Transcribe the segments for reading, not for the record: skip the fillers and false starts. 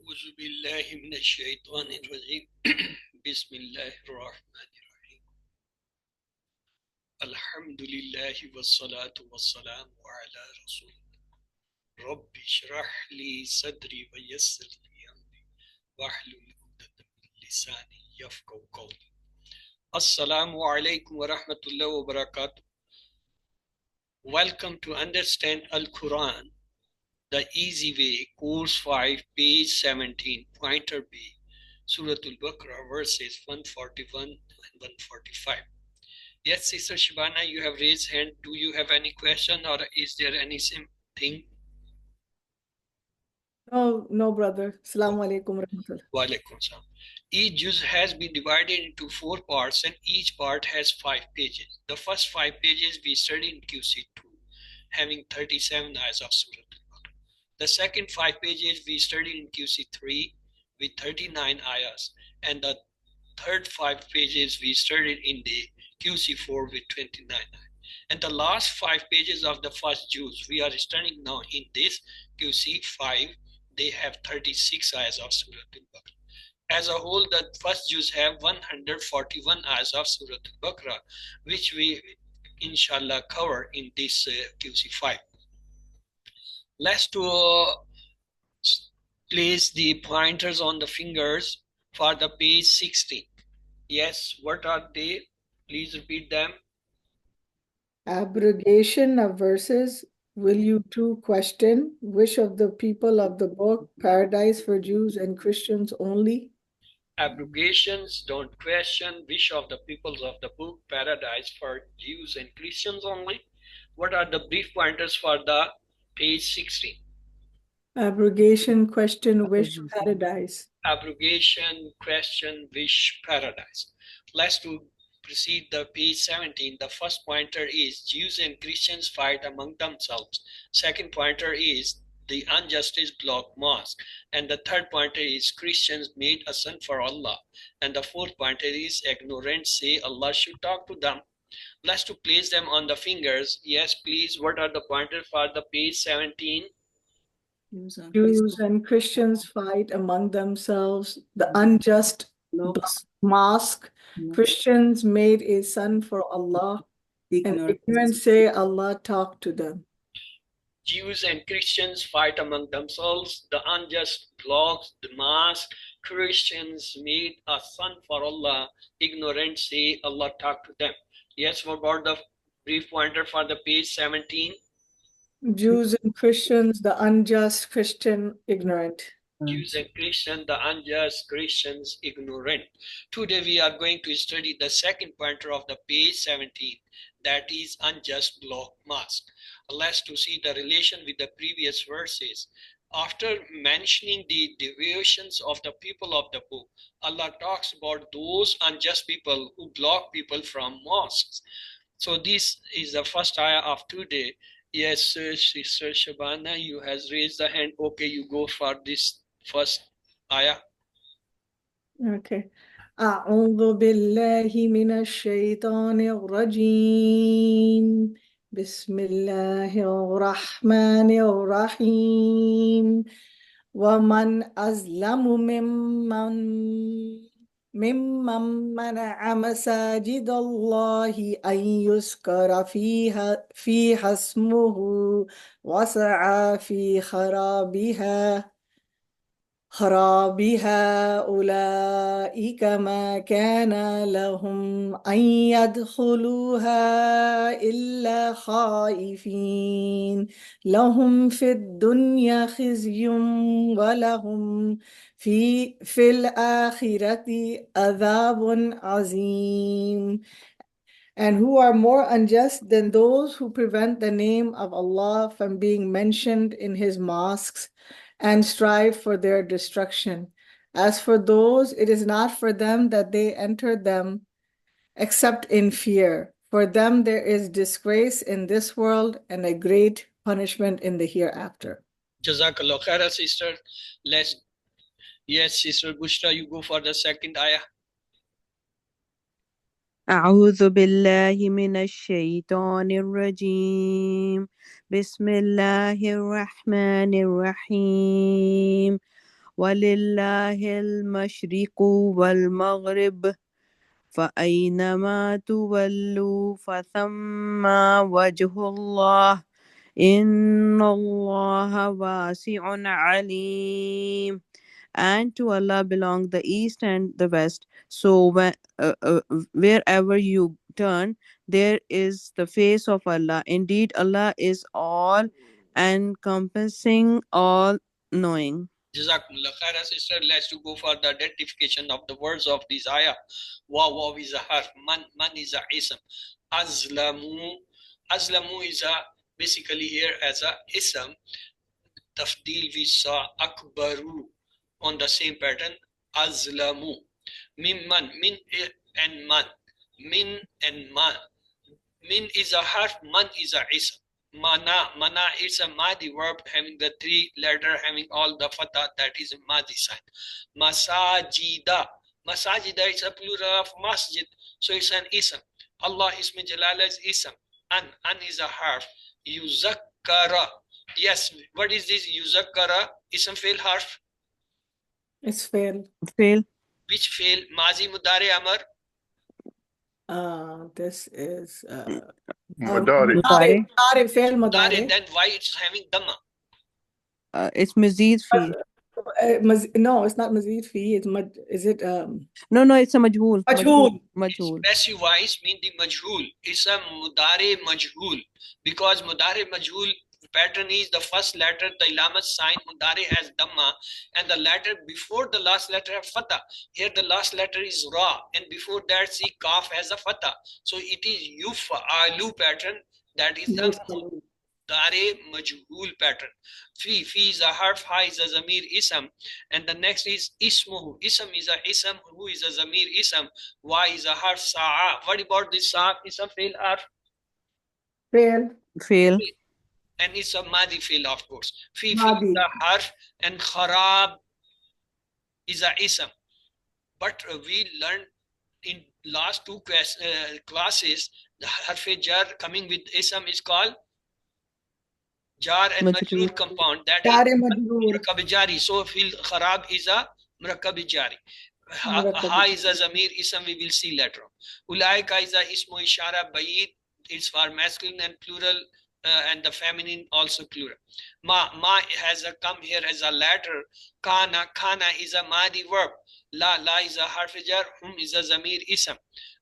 أعوذ بالله من الشيطان الرجيم بسم الله الرحمن الرحيم الحمد لله والصلاة والسلام على رسول رب اشرح لي صدري ويسر لي أمري واحلل عقدة من لساني يفقهوا قولي السلام عليكم ورحمة الله وبركاته. Welcome to Understand Al-Quran the Easy Way, Course 5, page 17, Pointer B, Surah Al-Baqarah, verses 141 and 145. Yes, Sister Shibana, you have raised hand. Do you have any question or is there anything? No, brother. Assalamu alaikum warahmatullah. Wa alaikum salam. Each juz has been divided into 4 parts and each part has 5 pages. The first 5 pages we studied in QC2, having 37 ayahs of Surah Al-Baqarah. The second 5 pages we studied in QC3 with 39 ayahs, and the third 5 pages we studied in the QC4 with 29 ayahs. And the last 5 pages of the first juz we are studying now in this QC5, they have 36 ayahs of Surah Al-Baqarah. As a whole, the first juz have 141 ayahs of Surah Al-Baqarah, which we inshallah cover in this QC5. Let's place the pointers on the fingers for the page 16. Yes, what are they? Please repeat them. Abrogation of verses. Will you too question? Wish of the people of the book, paradise for Jews and Christians only? Abrogations, don't question, wish of the peoples of the book, paradise for Jews and Christians only. What are the brief pointers for the page 16? Abrogation, question, wish, paradise. Abrogation, question, wish, paradise. Let's proceed the page 17. The first pointer is Jews and Christians fight among themselves. Second pointer is the injustice block mosque. And the third pointer is Christians made a son for Allah. And the fourth pointer is ignorant say Allah should talk to them. Let's to place them on the fingers. Yes, please. What are the pointers for the page 17? Jews and Christians fight among themselves. The unjust mosque. Christians made a son for Allah. And ignorant say Allah talk to them. Jews and Christians fight among themselves. The unjust blocks the mosque. Christians made a son for Allah. Ignorant say Allah talk to them. Yes, what about the brief pointer for the page 17? Jews and Christians, the unjust Christian, ignorant. Jews and Christians, the unjust Christians, ignorant. Today we are going to study the second pointer of the page 17, that is unjust block mosque. Let's to see the relation with the previous verses. After mentioning the deviations of the people of the book, Allah talks about those unjust people who block people from mosques. So this is the first ayah of today. Yes, Sister Shabana, you has raised the hand. Okay, you go for this first ayah. Okay. أعوذ بالله من الشيطان الرجيم بسم الله الرحمن الرحيم ومن أظلم ممن منع مساجد الله أن يذكر فيها اسمه وسعى في خرابها أولئك ما كان لهم أن يدخلوها إلا خائفين لهم في الدنيا خزي ولهم في الآخرة عذاب عظيم. And who are more unjust than those who prevent the name of Allah from being mentioned in his mosques and strive for their destruction. As for those, it is not for them that they enter them except in fear. For them there is disgrace in this world and a great punishment in the hereafter. Jazakallah khaira, sister. Yes, Sister Bushra, you go for the second ayah. أعوذ بالله من الشيطان الرجيم بسم الله الرحمن الرحيم وَلِلَّهِ الْمَشْرِقُ وَالْمَغْرِبُ فَأَيْنَمَا تُوَلُّوا فَثَمَّ وَجْهُ اللَّهِ إِنَّ اللَّهَ وَاسِعٌ عَلِيمٌ. And to Allah belong the east and the west. So wherever you turn, there is the face of Allah. Indeed, Allah is all encompassing, all knowing. Jazakumullah khaira, sister. Let's to go for the identification of the words of this ayah. Waw is a harf. Man is a ism. Azlamu. Azlamu is a basically here as a ism. Tafdil we saw akbaru on the same pattern. Azlamu. Mimman. Min and man. Min and man. Min is a harf. Man is a ism. Mana is a Madi verb having the three letter having all the fatah, that is a Madi sign. Masajida. Masajida is a plural of masjid, so it's an ism. Allah Ism Jalala is ism. An is a harf. Yuzakkara. Yes, what is this yuzakkara? Ism fail harf. It's fail. Fail. Which fail? Mazi Mudare Amar. This is Madari. Mudare, fail Mudare. Mudare. Then why it's having Dhamma? It's Mazid fi. No, it's not Mazid fi. Is it? No, it's a majhul. Majhul. Majhul. Passive voice mean the majhul. It's a mudare majhul, because mudare majhul pattern is the first letter, the ilamat sign mudare has dhamma, and the letter before the last letter have fatah. Here the last letter is ra, and before that see kaf has a fatah. So it is yuf'alu pattern, that is the mudare majhul pattern. Fi is a harf, ha is a zamir ism, and the next is ismuhu. Ism is a ism, hu is a zamir ism, wa is a harf, sa'a. What about this sa'a? Is a fail harf? Fail. And it's a madi fail, of course. Fi is a harf, and kharab is a ism. But we learned in last two classes, the harf jar coming with ism is called jar and majroor compound, that is murakkab jari. So fil kharab is a murakkab jari. Ha is a zamir ism, we will see later on. Ulaika is a ismu ishara bayid, it's for masculine and plural, and the feminine also plural. Ma has a come here as a letter. Kana is a madi verb. La is a harf jar. Hum is a zamir ism.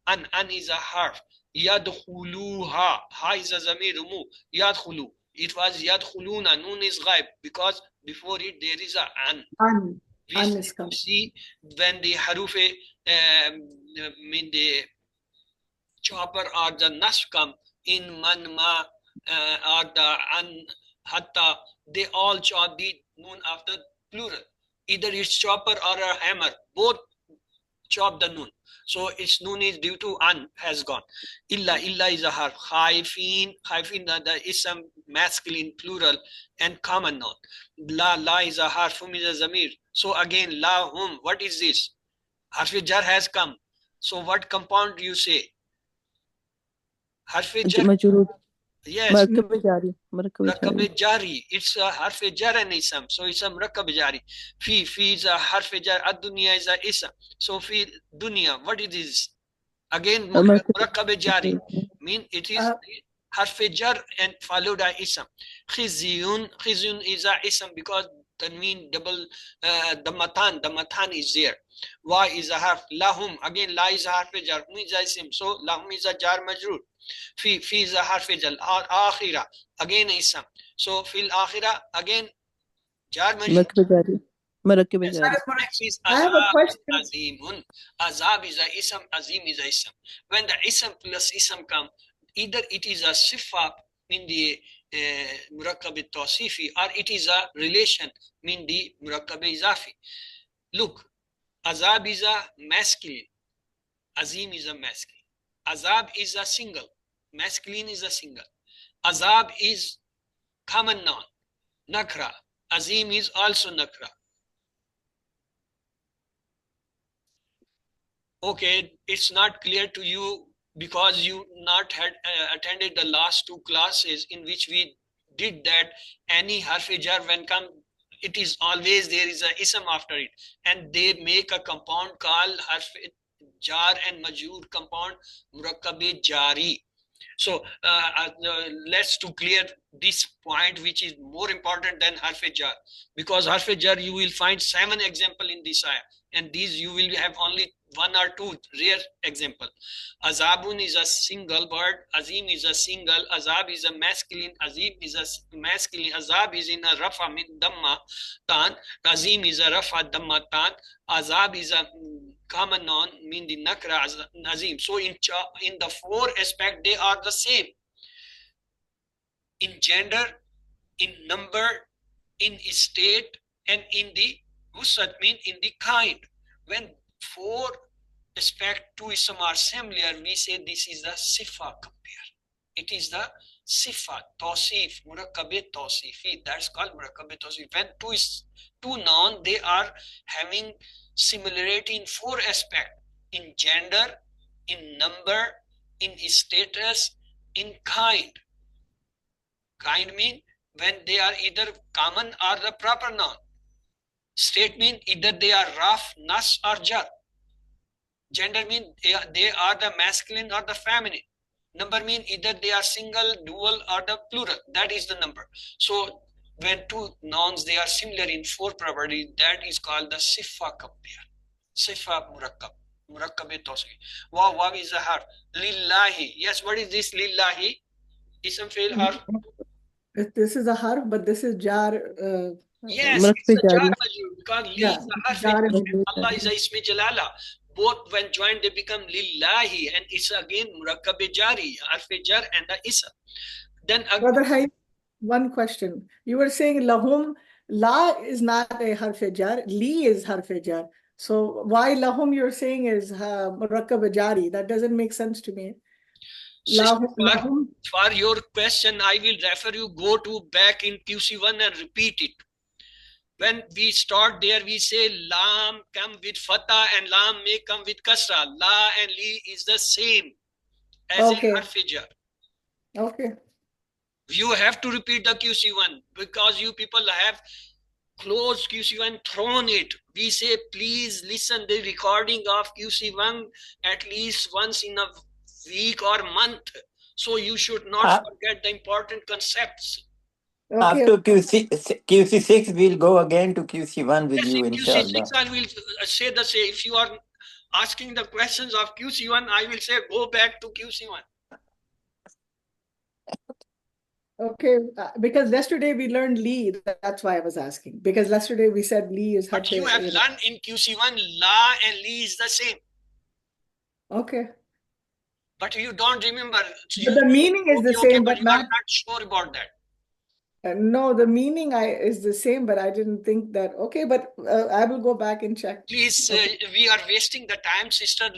An is a harf. Yadkhuluha, ha is a zamir umu. Yadkhulu, it was yadkhuluna, nun is ghaib, because before it there is a an. We see when the harufe mean the chopper or the nas come in man ma or the an hatta, they all chop the nun after plural. Either it's chopper or a hammer, both chop the nun. So its nun is due to an has gone. Illa is a harf. Khaifin the ism masculine plural and common noun. La is a harf, hum is a zamir. So again la hum, what is this? Harf jar has come. So what compound do you say? Harf jar. Yes. Murakkab jari. It's a harf jar and ism. So it's a murakkab jari. Fi is a harf jar. Ad-dunya is a ism. So fi dunya, what is this? Again murakkab jari. Mean it is harf jar and followed by ism. Khizyun is a ism, because the mean double the matan is there. Wa is a harf. Lahum, again la is a harf jar. Hum is a ism. So lahum is a jar majroor. Fi is a harf jar. Akhira, again ism. So fil akhira, again jar majroor. Next is I have a question. Azimun. Azab is a ism, azim is a ism. When the ism plus ism come, either it is a sifa in the murakkab tawsifi, or it is a relation mean the murakkab izafi. Look, azab is a masculine, azim is a masculine. Azab is a single, masculine is a single. Azab is common noun, nakra. Azim is also nakra. Okay, it's not clear to you because you not had attended the last two classes in which we did that any harf jar when come it is always there is a ism after it, and they make a compound called harf jar and majur compound murakkabe jari. So let's to clear this point, which is more important than harf jar, because harf jar you will find 7 example in this ayah, and these you will have only 1 or 2 rare example. Azabun is a single word, azim is a single, azab is a masculine, azim is a masculine, azab is in a rafa min damma tan, azim is a rafa damma tan, azab is a common noun mean the nakra azim. So in the 4 aspect they are the same, in gender, in number, in state, and in the wusat mean in the kind. When 4 aspect to ism are similar, we say this is the sifa compare. It is the sifa tawsif murakkabe tawsifi, that's called murakkabe tawsif. When two noun they are having similarity in 4 aspects, in gender, in number, in status, in kind. Kind mean when they are either common or the proper noun. State mean either they are raf, nas or jar. Gender mean they are the masculine or the feminine. Number mean either they are single, dual or the plural. That is the number. So when 2 nouns they are similar in 4 properties, that is called the sifa compare. Sifa murakkab. Murakkabe tawsif. Waw is a harf. Lillahi. Yes, what is this lillahi? Ism fail harf. This is a harf, but this is jar. Yes, it's a jar jari. majur, because li Yeah, is a harf. jar and Allah is a ismi jalala. Both when joined they become lillahi, and it's again murakkabe jari, harf jar and the ism. Then Brother Hay, one question. You were saying lahum, la is not a harf jar, li is harf jar. So why lahum you're saying is murakkab jari? That doesn't make sense to me. Lahum. for your question, I will refer you, go to back in QC1 and repeat it. When we start there, we say lam come with fatha and lam may come with kasra. La and li is the same as Okay. a harf jar. Okay. You have to repeat the QC1 because you people have closed QC1, thrown it. We say please listen the recording of QC1 at least once in a week or month. So you should not forget the important concepts. Okay. After QC6, we'll go again to QC1 with you, inshallah. QC6, I will say the same. If you are asking the questions of QC1, I will say go back to QC1. Okay, because yesterday we learned li. That's why I was asking. Because yesterday we said li is But you have learned in QC1, la and li is the same. Okay. But you don't remember. But the meaning is the same, but but you are not sure about that. No, the meaning is the same, but I didn't think that. Okay, but I will go back and check. Please, we are wasting the time, sister.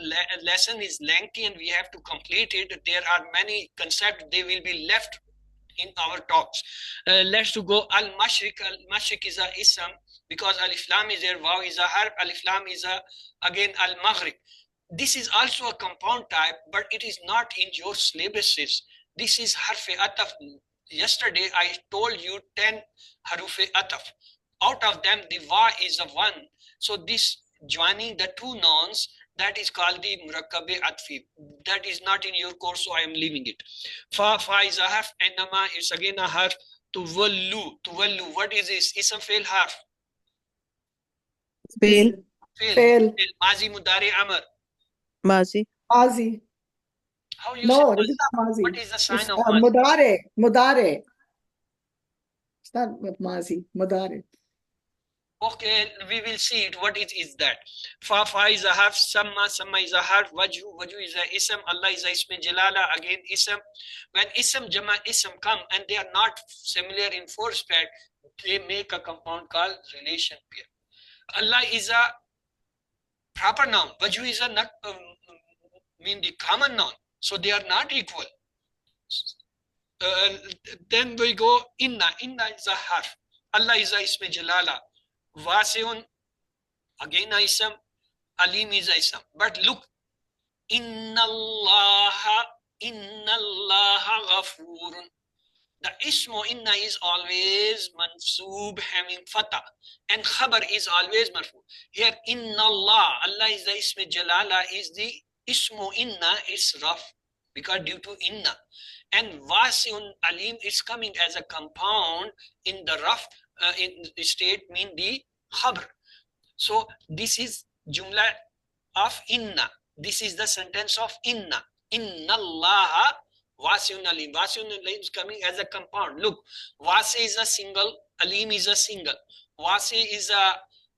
Lesson is lengthy and we have to complete it. There are many concepts, they will be left in our talks. Let's to go al-mashriq. Al-mashriq is a ism because alif lam is there, waw is a harf, alif lam is a again al-maghrib. This is also a compound type, but it is not in your syllabuses. This is harf ataf. Yesterday I told you 10 haruf ataf. Out of them the wa is a 1. So this joining the 2 nouns, that is called the murakkabe atfi. That is not in your course, so I am leaving it. Fa is a harf, and nama is again a harf. Tuwallu. What is this? Ism fail harf. Fail. Mazi mudari amr. Mazi. Mazi. How you No, say this is not mazi. What is the sign It's, of mazi? Mudare. It's not mazi. Mudare. Okay, we will see it. What is that? Fa is a harf, samma is a harf, wajhu is a ism, Allah is a ism jalala, again ism. When ism jama ism come and they are not similar in 4 aspects, they make a compound called relation pair. Allah is a proper noun, wajhu is a not mean the common noun, so they are not equal. Then we go inna is a harf, Allah is a ism jalala. Wasiun, again a ism, alim is a ism. But look, inna Allah ghafurun. The ismu inna is always mansoob, having fatah, and khabar is always marfu. Here inna Allah, Allah is the ism jalala, is the ismu inna is raf, because due to inna. And wasiun alim is coming as a compound in the raf in the state, mean the khabar. So this is jumla of inna. This is the sentence of inna. Inna Allah wasiun alim. Wasiun alim is coming as a compound. Look, wasi is a single, alim is a single. Wasi is a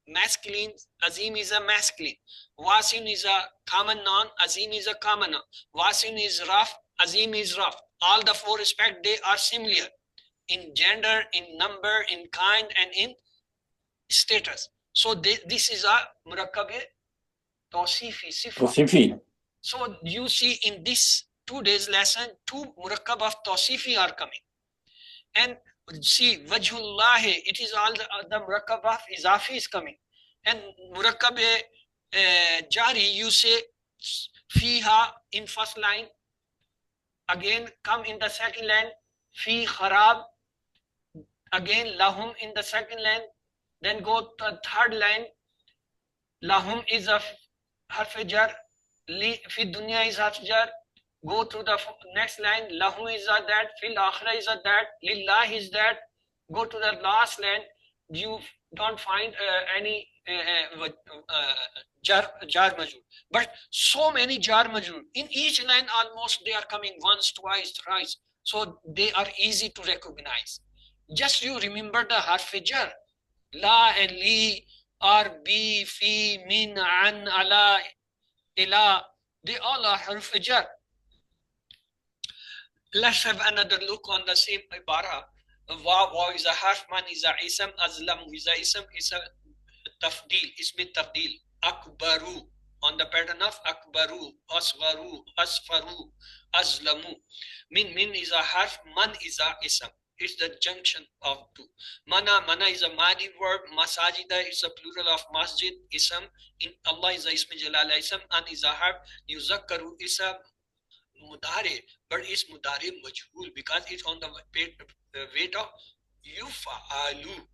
masculine, azim is a masculine. Wasiun is a common noun, azim is a common noun. Wasiun is raf, azim is raf. All the four aspects, they are similar in gender, in number, in kind, and in status. So this is a murakkab tawsifi, sifa. Tawsifi. So you see in this 2 days lesson, 2 murakkab of tawsifi are coming. And see, wajhullah, it is all the murakkab of izafi is coming. And murakkab jari, you say fiha in first line, again come in the second line, fi kharab, again lahum in the second line, then go to the third line, lahum is a harf jar, li fi dunya is harf jar, go through the next line, lahu is a that, fil akhirah is a that, lillah is that, go to the last line, you don't find any jar majrur, but so many jar majrur in each line, almost they are coming once, twice, thrice, so they are easy to recognize. Just you remember the harf jar, la and li, or bi, fi, min, an, ala, ila, they all are harf jar. Let's have another look on the same ibara. Waw is a harf, man is a ism, azlam is a ism, is a tafdil, ismi tafdil. Akbaru, on the pattern of akbaru, aswaru, asfaru, azlamu. Min is a harf, man is a ism. It's the junction of two. Mana is a madi verb, masajida is a plural of masjid, ism. In Allah is a ismi jalala ism, an is a harf, yuzakkaru is a mudare, but it's mudare majhul because it's on the weight of yufa'alu.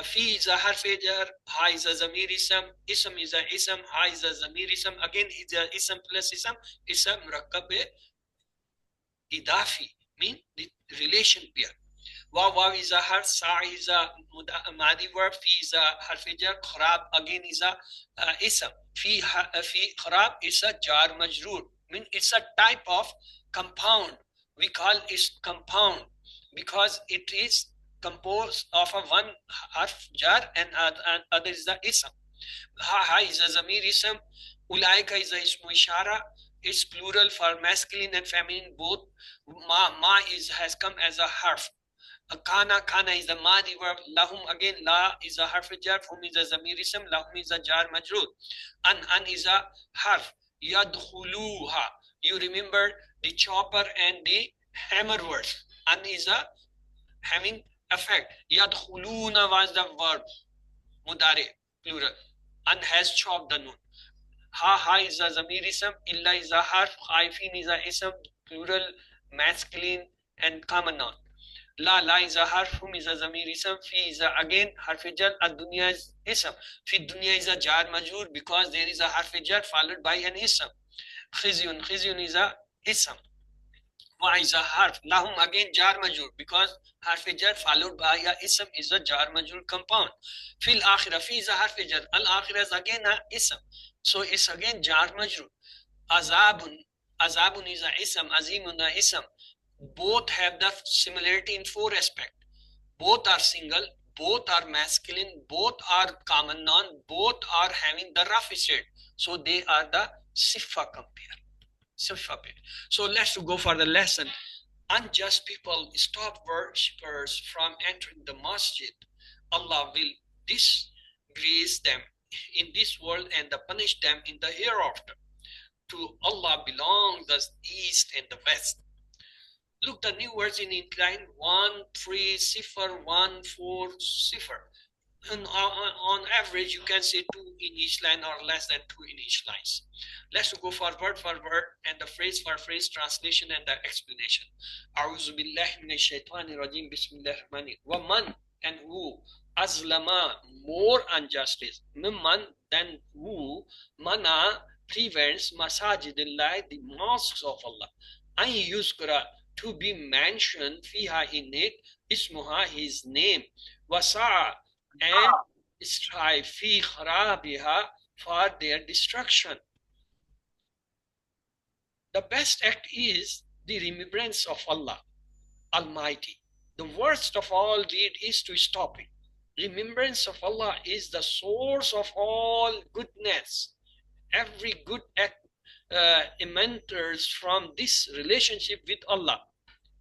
Fi is a harf jar, ha is a zamir ism is a ism, ha is a zamir ism, again is a ism plus ism, murakkab idafi, mean the relation pair. Waw is a harf, sa is a madi verb, fi is a harf jar, kharab again is a ism. Fi kharab is a jar majroor, mean it's a type of compound. We call it compound because it is composed of a one harf jar and other is the ism. Ha is a zamir ism, ulaika is a ismu ishara, it's plural for masculine and feminine both. Ma has come as a harf. Kana is the madi verb, lahum again, la is a harf jar, hum is a zamir ism, lahum is a jar majroor. An is a harf, yadkhuluha. You remember the chopper and the hammer words. An is a having effect. Yadkhuluna was the verb, mudare, plural. An has chopped the nun. Ha is a zamir ism, illa is a harf, haifin is a ism, plural, masculine and common noun. La is a harf, hum is a zamir ism, fi is a again harf jar, ad-dunya is ism. Fi dunya is a jar majroor because there is a harf jar followed by an ism. Khizyun is a ism. Wa is a harf, lahum again jar majroor because harf jar followed by a ism is a jar majroor compound. Fil akhirah, fi is a harf jar, al akhirah is again a ism, so it's again jar majroor. Azabun is a ism, azimun a ism. Both have the similarity in 4 aspects. Both are single, both are masculine, both are common noun, both are having the raf state. So they are the sifa compare. So let's go for the lesson. Unjust people stop worshippers from entering the masjid. Allah will disgrace them in this world and punish them in the hereafter. To Allah belong the east and the west. Look, the new words in incline 1 3 0 1 4 0. And on average, you can say 2 in each line or less than 2 in each lines. Let's go for word and the phrase for phrase translation and the explanation. A'udhu billahi minash shaitani rajim. Bismillahir rahmanir rahim. Waman, and who, azlama, more injustice, mimman, than who, mana, prevents, masajidillah, the mosques of Allah, an yuskara, to be mentioned, fiha, in it, ismuha, his name, wasa, and strive fi kharabiha, for their destruction. The best act is the remembrance of Allah Almighty. The worst of all deed is to stop it. Remembrance of Allah is the source of all goodness. Every good act emanates from this relationship with Allah.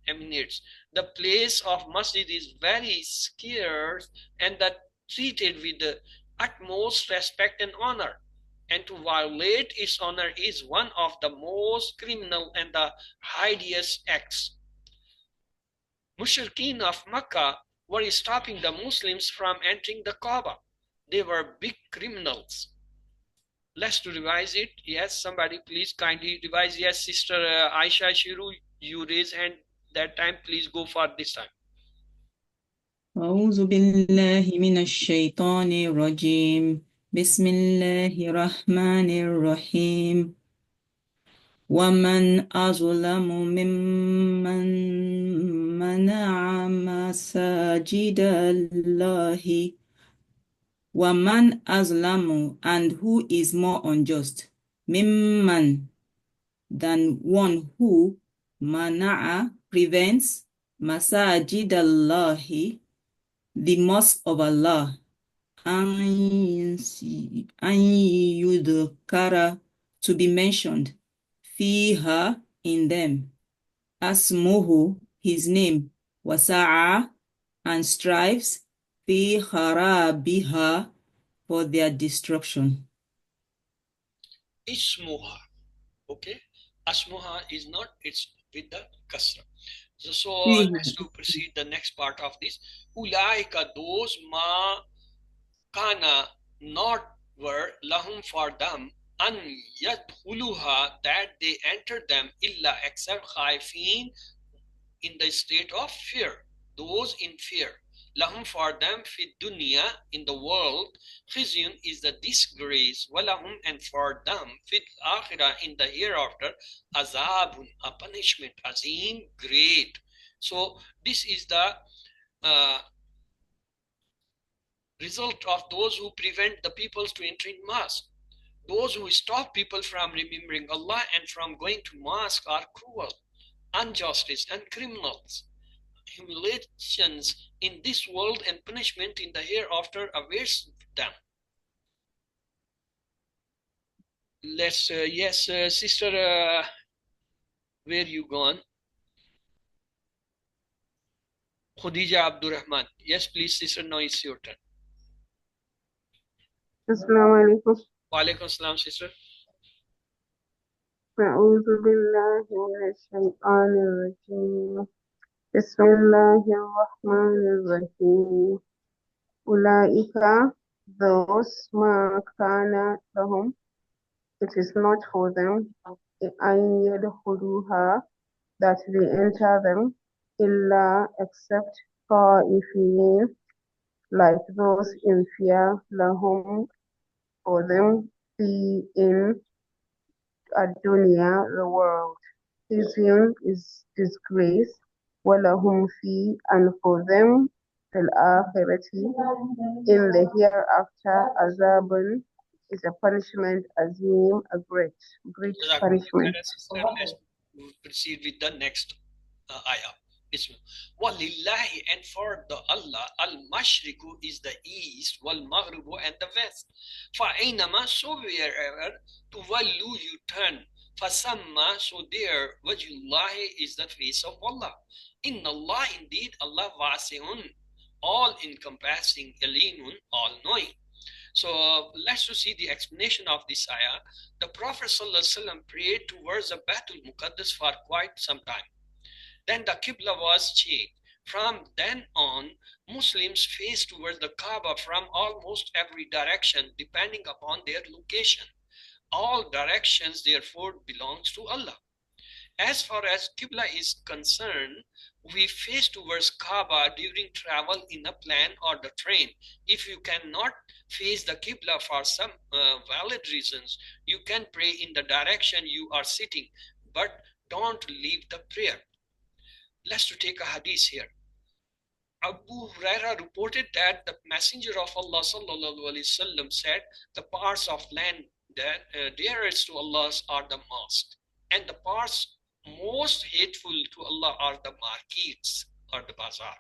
Emanates. The place of masjid is very scarce and that treated with the utmost respect and honor, and to violate its honor is one of the most criminal and the hideous acts. Mushrikeen of Makkah were stopping the Muslims from entering the Kaaba. They were big criminals. Let's to revise it. Yes, somebody please kindly revise. Yes, Sister Aisha Shiru, you raise hand that time. Please go for this time. أعوذ بالله من الشيطان الرجيم بسم الله الرحمن الرحيم ومن أظلم ممن منع مساجد الله ومن أظلم, and who is more unjust, ممن, than one who, mana'a, prevents, masajid Allah, the mosque of Allah, an yudhkara, to be mentioned, fiha, in them, asmuhu, his name, wasa'a, and strives, fi kharabiha, for their destruction. Ismuha. Okay, asmuha is not, it's with the kasra. So let's to proceed the next part of this. Ulaika, those ma kana, not were, lahum, for them, an yadkhuluha, that they entered them, illa, except khaifin, in the state of fear, those in fear. Lahum, for them, fi dunya, in the world, khizyun, is the disgrace, walahum, and for them, fi akhirah, in the hereafter, azabun, a punishment, azim, great. So this is the result of those who prevent the people to enter in mosque. Those who stop people from remembering Allah and from going to mosque are cruel, injustice, and criminals. Humiliations in this world and punishment in the hereafter awaits them. Let's, yes, sister, where you gone? Khadija Abdurrahman. Yes, please, sister, now it's your turn. Assalamu alaikum. Wa alaikum assalam, sister. أعوذ بالله من الشيطان الرجيم بسم الله الرحمن الرحيم أولئك, those ما كان لهم, it is not for them أن يدخلوها, that they enter them, إلا, except خائفين, like those in fear, lahum, for them, in ad-dunya, the world. Khizyun is disgrace, walahum fi, and for them, fil akhirati, in the hereafter, azabun, is a punishment, azim, a great punishment. Let's proceed with the next ayah. Walillahi, and for the Allah, al-mashriku is the east, wal-maghribu, and the west. Fa'ainama, so wherever, tuwallu, you turn. Fasamma, so there, wajhullahi is the face of Allah. Inna Allah, indeed, Allah, wasi'un, all encompassing, alimun, all knowing. So let's see the explanation of this ayah. The Prophet ﷺ prayed towards the Baitul Muqaddas for quite some time. Then the Qibla was changed. From then on, Muslims face towards the Kaaba from almost every direction depending upon their location. All directions therefore belongs to Allah. As far as Qibla is concerned, we face towards Kaaba during travel in a plane or the train. If you cannot face the Qibla for some valid reasons, you can pray in the direction you are sitting, but don't leave the prayer. Let's take a hadith here. Abu Huraira reported that the Messenger of Allah ﷺ said, the parts of land that dearest to Allah are the mosque, and the parts most hateful to Allah are the markets or the bazaar.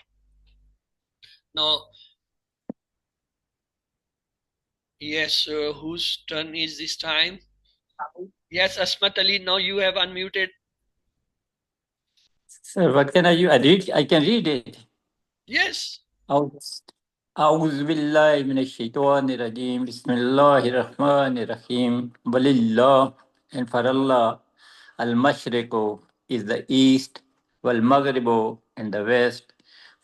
Now, yes, whose turn is this time? Yes, Asmat Ali, now you have unmuted. Sir, what can I read? I can read it. Yes. أعوذ بالله من الشيطان الرجيم بسم الله الرحمن الرحيم ولله and for Allah المشرق is the east والمغرب and the west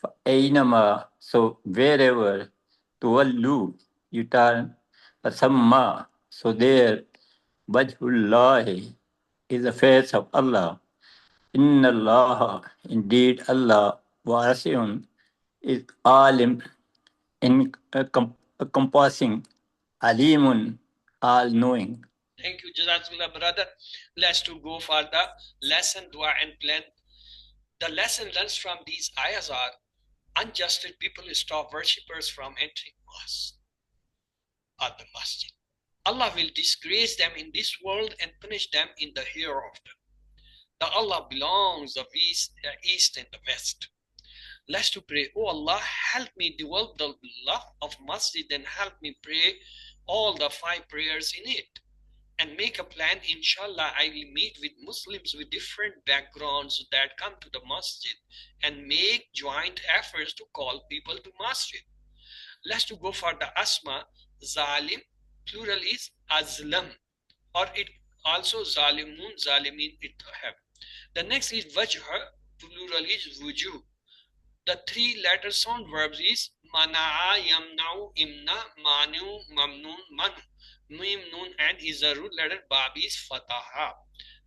فأينما so wherever تولوا you turn فثم so there وجه الله is the face of Allah Inna Allah indeed Allah wasi'un is alim encompassing, alimun, all-knowing. Thank you, Jazakallah, brother. Let's go for the lesson, dua and plan. The lesson learned from these ayahs are unjusted people stop worshippers from entering mosque or the masjid. Allah will disgrace them in this world and punish them in the hereafter. The Allah belongs the east and the west. Let's pray. Oh Allah, help me develop the love of masjid and help me pray all the 5 prayers in it. And make a plan, inshallah, I will meet with Muslims with different backgrounds that come to the masjid and make joint efforts to call people to masjid. Let's go for the asma. Zalim, plural is azlam, or it also zalimun, zalimin it have. The next is wajha, plural is wujuh. The 3-letter sound verbs is mana'a, yamna'u, imna, manu, mamnun, manu. Mim, nun, and is a root letter. Bab is fataha.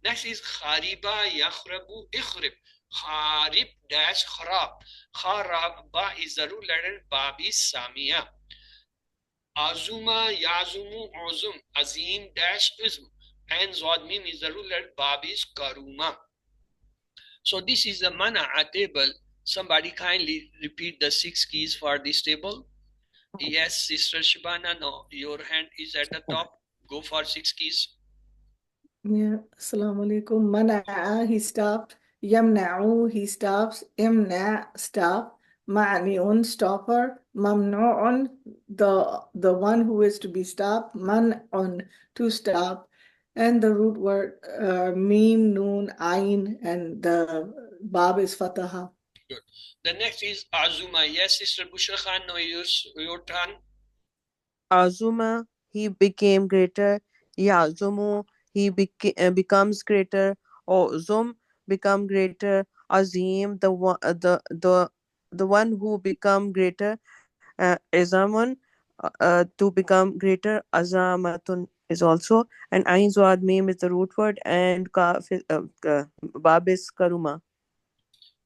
Next is khariba, yakhrabu, ikhrib. Kharib dash kharab. Kharaba is the root letter. Bab is samiya. Azuma, yazumu, uzum. Azim dash ism. And zodmim is the root letter. Bab is karuma. So this is the mana'a table. Somebody kindly repeat the 6 keys for this table. Yes, Sister Shibana, no, your hand is at the top. Go for 6 keys. Yeah, Assalamu alaikum. Mana'a, he stopped. Yamna'u, he stops. Imna, stop. Ma'ni'un, stopper. Mamnu'un, the one who is to be stopped. Man'un, to stop. And the root word mim, noon, ayn, and the bab is fataha. Good. The next is Azuma. Yes, Sister Bushra Khan, no, your turn. Azuma, he became greater. Yazumu, he becomes greater. Ozum, become greater. Azim, the one who become greater. Izamun, to become greater. Azamatun is also. And Ain Zuad Mim is the root word. And Kaf Bab is Karuma.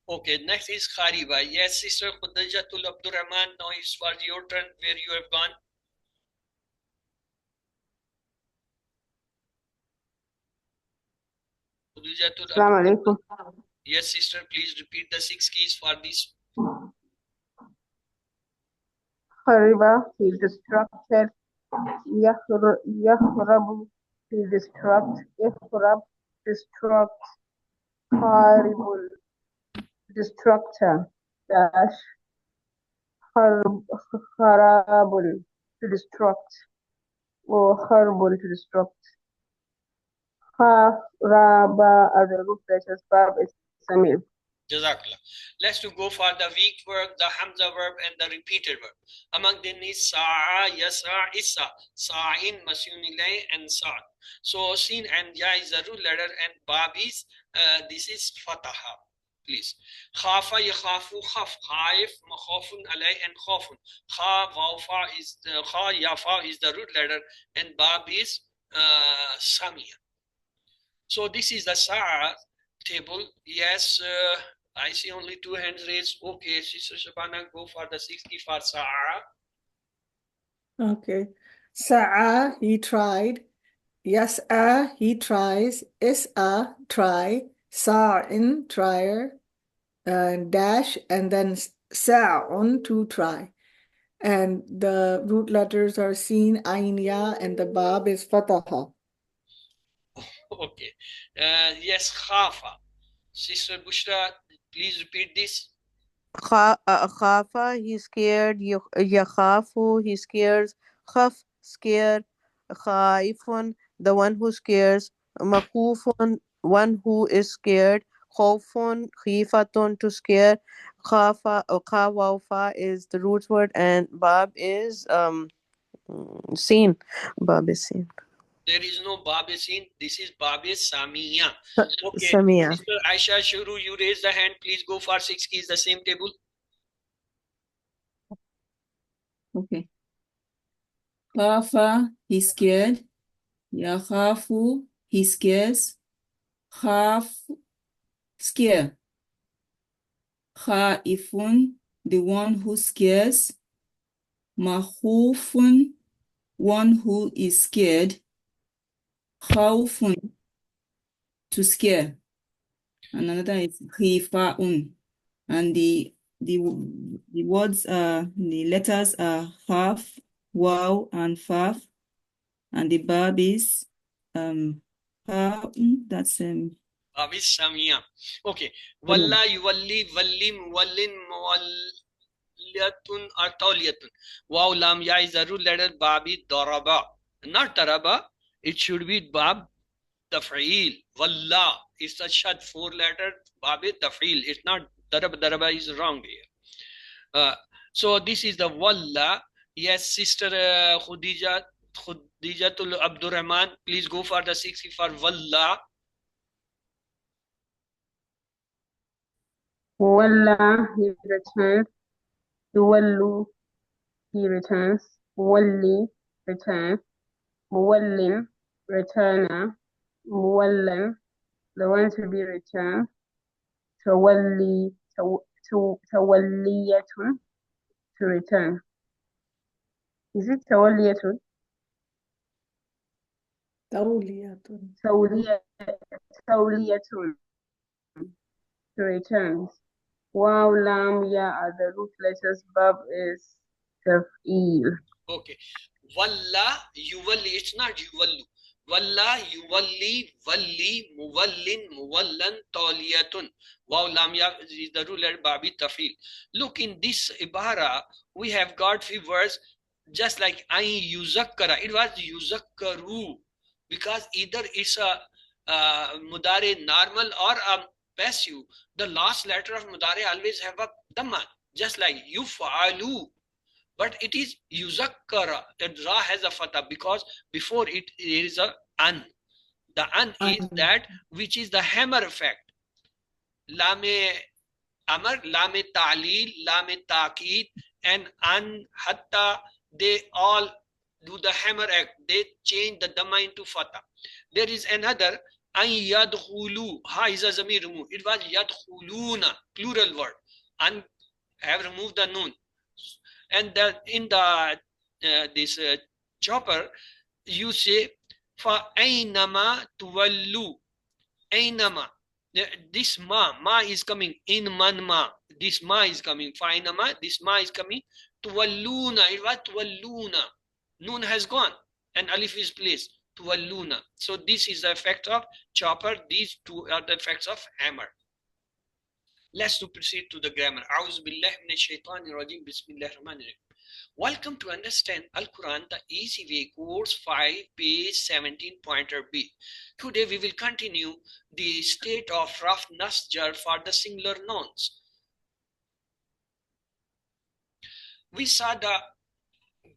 Okay, next is Khariba. Yes, Sister Khudajatul Abdurrahman, now it was your turn where you have gone. Assalamu alaikum. Yes, sister, please repeat the 6 keys for this. Khariba, he destructed. Yahrabu, he destruct. Ikhrab, destruct. Kharibul, destructor. Dash. Kharabul, to destruct. Or kharbul, to destruct. Raba as a root letters, Bab is Samir. Jazakallah. Let's go for the weak verb, the Hamza verb, and the repeated verb. Among them is Sa'a, Yasa, Issa, Sa'in, Masunilay, and Sa'. So Sin and Ya is a root letter, and Bab is, this is Fataha. please. Khafa yakhafu khaf, khaif makhafun alay and khafun. Kha wafa is the kha yafa is the root letter and bab is samia. So this is the sa'a table. Yes, I see only 2 hands raised. Okay, Sister Shabana, go for the 60 for sa'a. Okay. Sa'a, he tried. Yas'a, he tries. Is'a, try. Sa'in, trier. Dash, and then sa'un, to try. And the root letters are seen, ain, ya, and the bab is fataha. Okay. Yes, khafa. Sister Bushra, please repeat this. Khafa, he scared. Yakhafu, he scares. Khaf, scare. Khaifun, the one who scares. Makhufun, one who is scared. Khawfun, khifatun, to scare. Khawfa is the root word, and bab is seen. Bab is seen. There is no Babe Sin. This is Babe Samiya. Okay. Samia. Sister Aisha Shuru, you raise the hand. Please go for 6 keys, the same table. Okay. Khafa, he scared. Yakhafu, he scares. Khaf, scare. Khaifun, the one who scares. Makhufun, one who is scared. Khawfun, to scare. And another is khifa'un. And the words are, the letters are khaf, waw, and faf. And the verb is that's Babe Samiya. Okay. Walla yuwalli walli muwallin muwalliyatun or tawliyatun. Wow lam ya is the root letter Babi daraba. Not daraba. It should be Bab Taf'il. Walla is the shad 4-letter Babi Taf'il. It's not daraba. Daraba is wrong here. So this is the walla. Yes, Sister Khadijatul Abdurrahman, please go for the 60 for walla. Walla, he returns. Yuwallu, he returns. Walli, returns. Muwallin, returner. Muwallan, the one to be returned. Tawalliyatun, to return. Is it tawalliyatun? Tawliyatun. Tawliyatun, to return. Waw, lam, ya are the root letters. Bab is taf'il. Okay. Walla, yuwalli, it's not yuwallu. Walla, yuwalli, walli, muwallin, muwallan, tawliyatun. Wow, lam, ya is the root letter Babi Tafil. Look, in this ibara, we have got few words just like ain yuzakkara. It was yuzakkaru because either it's a mudare normal or a passive. The last letter of mudare always have a dhamma, just like yuf'alu. But it is yuzakkara. The ra has a fatha because before it there is a an. The an is that which is the hammer effect. Lame amar, lame ta'lil, lame ta'qid, and an, hatta, they all do the hammer act. They change the dhamma into fatha. There is another an yadkhulu. Ha is a zamir remove. It was yadkhuluna, plural word. An have removed the noon. And that in the this chopper, you say fa aynama tuwallu. Aynama. This ma is coming in man ma. This ma is coming. Fa aynama. This ma is coming. Tuwalluna. It was tuwalluna. Noon has gone and alif is placed. Tuwalluna. So this is the effect of chopper. These two are the effects of hammer. Let's proceed to the grammar. Welcome to Understand Al-Quran the Easy Way, Course 5, page 17, pointer B. Today we will continue the state of rough nasjar for the singular nouns. We saw the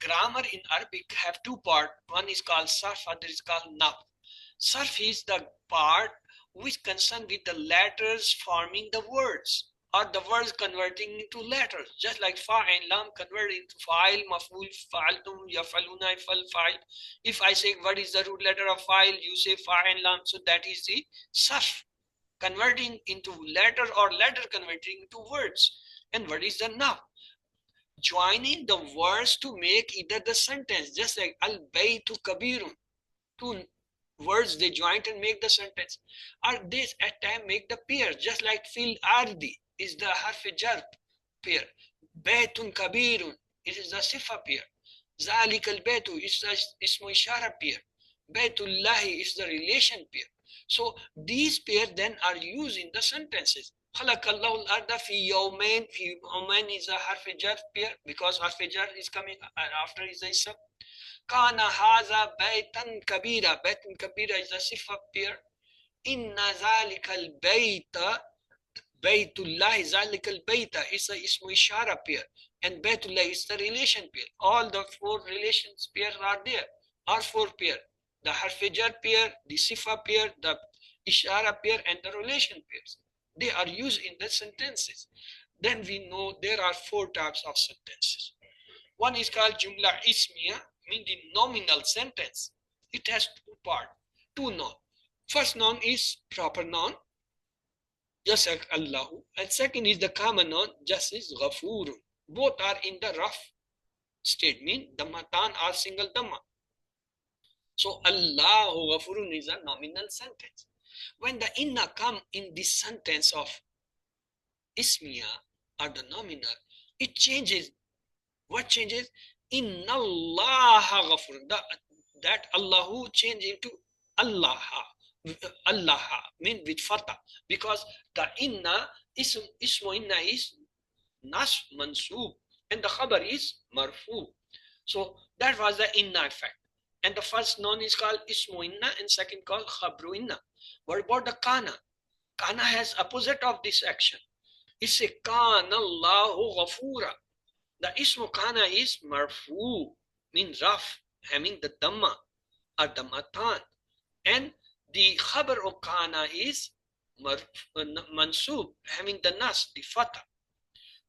grammar in Arabic have two parts. One is called sarf, other is called nahw. Sarf is the part which concern with the letters forming the words or the words converting into letters, just like fa and lam convert into fa'il, maf'ul, fa'altum, yaf'aluna, ifal, fa'il. If I say what is the root letter of fa'il, you say fa and lam, so that is the sarf, converting into letter or letter converting into words. And what is the now? Joining the words to make either the sentence, just like al-baytu kabirun. Two words they join and make the sentence. Or they at time make the pair, just like fil ardi is the harf jar pair. Baytun kabirun, it is the sifa pair. Zalik al-baytu is the ismu ishara pair. Baytullahi is the relation pair. So these pairs then are used in the sentences. Khalaqallahu al-arda fi yawmain. Fi yawmain is a harf jar pair because harf jar is coming after is the ism. Kana haza baytan kabira. Baytan kabira is a sifa pair. Inna zalikal bayta. Baytullah zalikal bayta is a ismu ishara pair. And Baytullah is the relation pair. All the four relations pairs are there. Are four pair. The harf-jar pair, the sifa pair, the ishara pair, and the relation pairs. They are used in the sentences. Then we know there are four types of sentences. One is called jumla ismiya, meaning the nominal sentence. It has two parts, two noun. First noun is proper noun, just like Allahu, and second is the common noun, just as Ghafurun. Both are in the rough state, mean dhammatan or single dhamma. So Allahu Ghafurun is a nominal sentence. When the inna come in this sentence of ismiya or the nominal, it changes. What changes? Inna Allaha Ghafurun. That Allahu change into Allaha. Allaha mean with fatha, because the inna ismu inna is nas mansub and the khabar is marfu. So that was the inna effect. And the first noun is called ismu inna and second called khabru inna. What about the kana? Kana has opposite of this action. It's a kana Allahu ghafura. The ismu kana is marfu, means rough, having the dhamma or dhammatan. And the khabar of kana is mansub, having the nas, the fatha.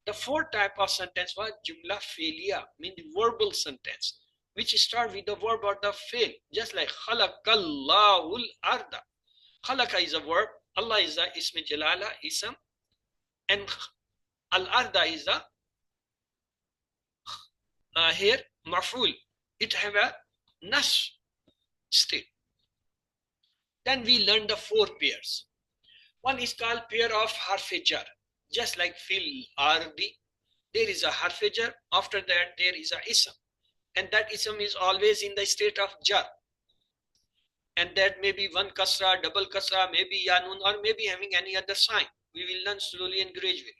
The fourth type of sentence was jumla fi'liya, meaning the verbal sentence, which start with the verb or the fi'l, just like khalaqallahu al-arda. Khalaqa is a verb, Allah is the ism jalala, ism, and al-arda is the here maf'ul. It have a nas state. Then we learn the four pairs. One is called pair of harf-jar, just like fil ardi. There is a harf-jar. After that, there is a ism, and that ism is always in the state of jar. And that may be one kasra, double kasra, maybe yanun, or maybe having any other sign. We will learn slowly and gradually.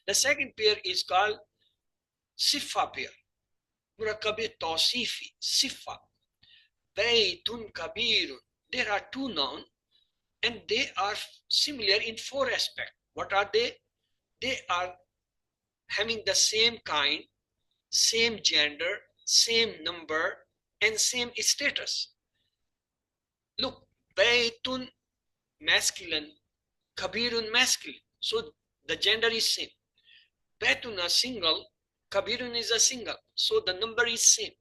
The second pair is called sifa pair. Murakabe tawsifi, sifa. Baytun kabirun. There are two nouns and they are similar in four aspects. What are they? They are having the same kind, same gender, same number, and same status. Look, Baytun masculine, Kabirun masculine. So the gender is same. Baytun a single, Kabirun is a single. So the number is same.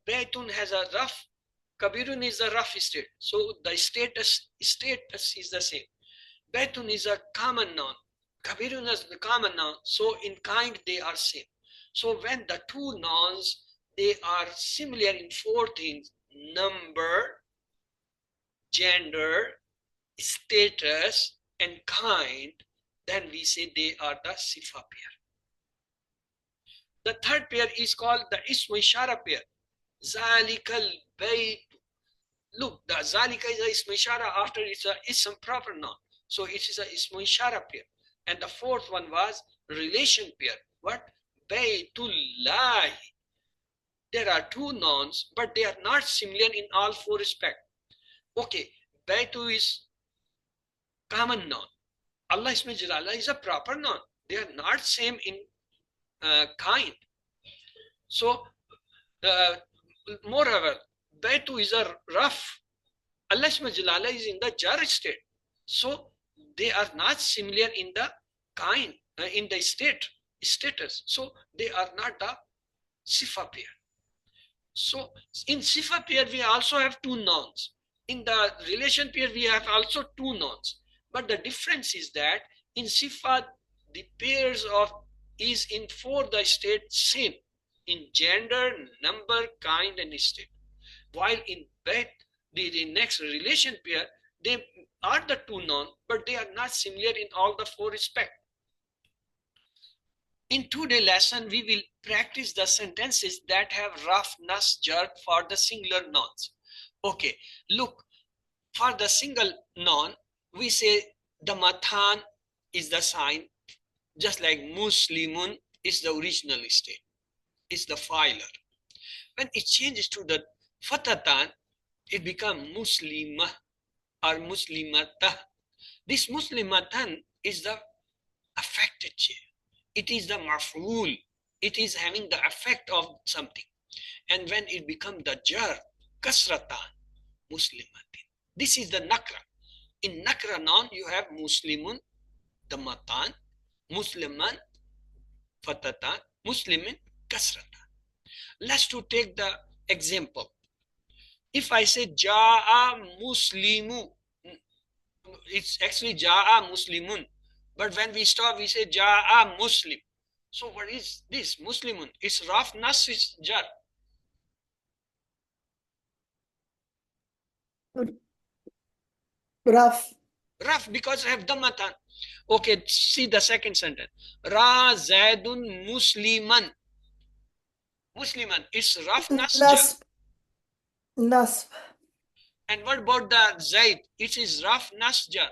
Baytun has a rough, Kabirun is a rough state. So the status is the same. Baytun is a common noun. Kabirun is the common noun. So in kind they are same. So when the two nouns, they are similar in four things: number, gender, status, and kind, then we say they are the sifa pair. The third pair is called the ismu ishara pair. Zalikal bayt. Look, the zalika is a ismu ishara, after it's a ism proper noun. So it is a ismu ishara pair. And the fourth one was relation pair. What? Baytullahi. There are two nouns, but they are not similar in all four respects. Okay, Baytu is common noun. Allah Ismi Jalala is a proper noun. They are not same in kind. So, moreover, Baytu is a rough. Allah Ismi Jalala is in the jar state. So they are not similar in the kind, in the status. So they are not the sifa pair. So in sifa pair, we also have two nouns. In the relation pair, we have also two nouns. But the difference is that in sifa, the pairs of is in for the state same in gender, number, kind, and state. While in bet, the next relation pair, they are the two nouns, but they are not similar in all the four respects. In today's lesson, we will practice the sentences that have rough nas jar for the singular nouns. Okay, look, for the single noun, we say the mathan is the sign, just like muslimun is the original state, is the filer. When it changes to the fatatan, it becomes muslima or muslimata. This muslimatan is the affected chair. It is the maf'ul. It is having the effect of something. And when it becomes the jar, kasratan, muslimatin. This is the nakra. In nakra noun, you have muslimun, the matan, musliman, fatatan, muslimin, kasratan. Let's to take the example. If I say ja'a muslimu, it's actually ja'a muslimun. But when we stop, we say ja'a muslim. So what is this? Muslimun. It's raf nas is jar. Rough. Raf because I have damatan. Okay, see the second sentence. Ra zaidun musliman. Musliman. It's raf nas jar. Nasb. Nasb. And what about the zaid? It is raf nas jar.